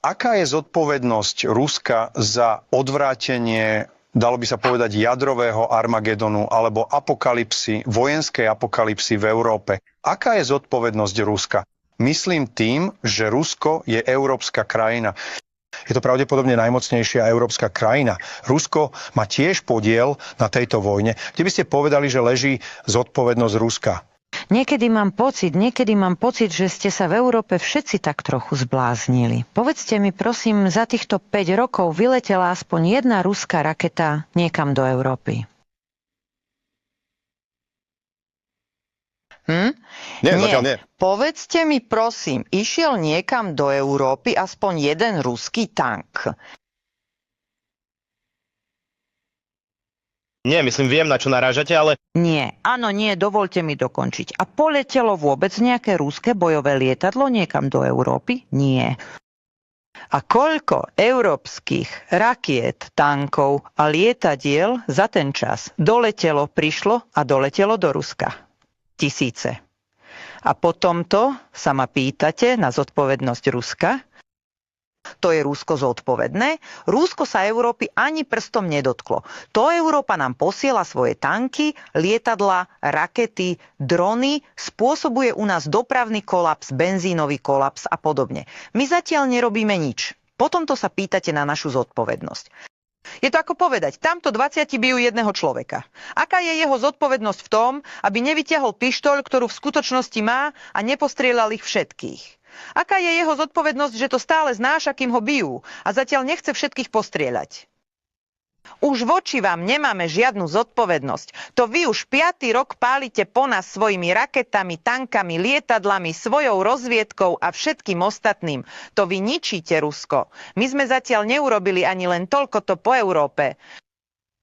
Aká je zodpovednosť Ruska za odvrátenie, dalo by sa povedať, jadrového Armagedonu alebo apokalypsy, vojenskej apokalypsy v Európe? Aká je zodpovednosť Ruska? Myslím tým, že Rusko je európska krajina. Je to pravdepodobne najmocnejšia európska krajina. Rusko má tiež podiel na tejto vojne. Kde by ste povedali, že leží zodpovednosť Ruska? Niekedy mám pocit, že ste sa v Európe všetci tak trochu zbláznili. Povedzte mi, prosím, za týchto 5 rokov vyletela aspoň jedna ruská raketa niekam do Európy? Nie, zatiaľ nie. Povedzte mi, prosím, išiel niekam do Európy aspoň jeden ruský tank? Nie, myslím, viem, na čo narážate, ale... Nie, áno, nie, dovolte mi dokončiť. A poletelo vôbec nejaké ruské bojové lietadlo niekam do Európy? Nie. A koľko európskych rakiet, tankov a lietadiel za ten čas prišlo a doletelo do Ruska? Tisíce. A po tomto sa ma pýtate na zodpovednosť Ruska? To je Rusko zodpovedné? Rusko sa Európy ani prstom nedotklo. To Európa nám posiela svoje tanky, lietadlá, rakety, drony, spôsobuje u nás dopravný kolaps, benzínový kolaps a podobne. My zatiaľ nerobíme nič. Potom to sa pýtate na našu zodpovednosť. Je to ako povedať, tamto 20 bijú jedného človeka. Aká je jeho zodpovednosť v tom, aby nevyťahol pištoľ, ktorú v skutočnosti má a nepostrieľal ich všetkých? Aká je jeho zodpovednosť, že to stále znáša, kým ho bijú a zatiaľ nechce všetkých postrieľať? Už voči vám nemáme žiadnu zodpovednosť. To vy už 5. rok pálite po nás svojimi raketami, tankami, lietadlami, svojou rozviedkou a všetkým ostatným. To vy ničíte Rusko. My sme zatiaľ neurobili ani len toľko to po Európe.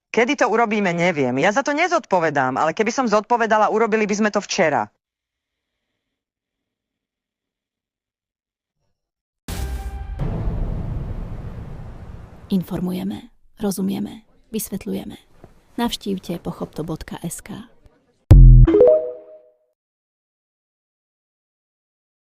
Kedy to urobíme, neviem. Ja za to nezodpovedám, ale keby som zodpovedala, urobili by sme to včera. Informujeme, rozumieme, vysvetľujeme. Navštívte pochopto.sk.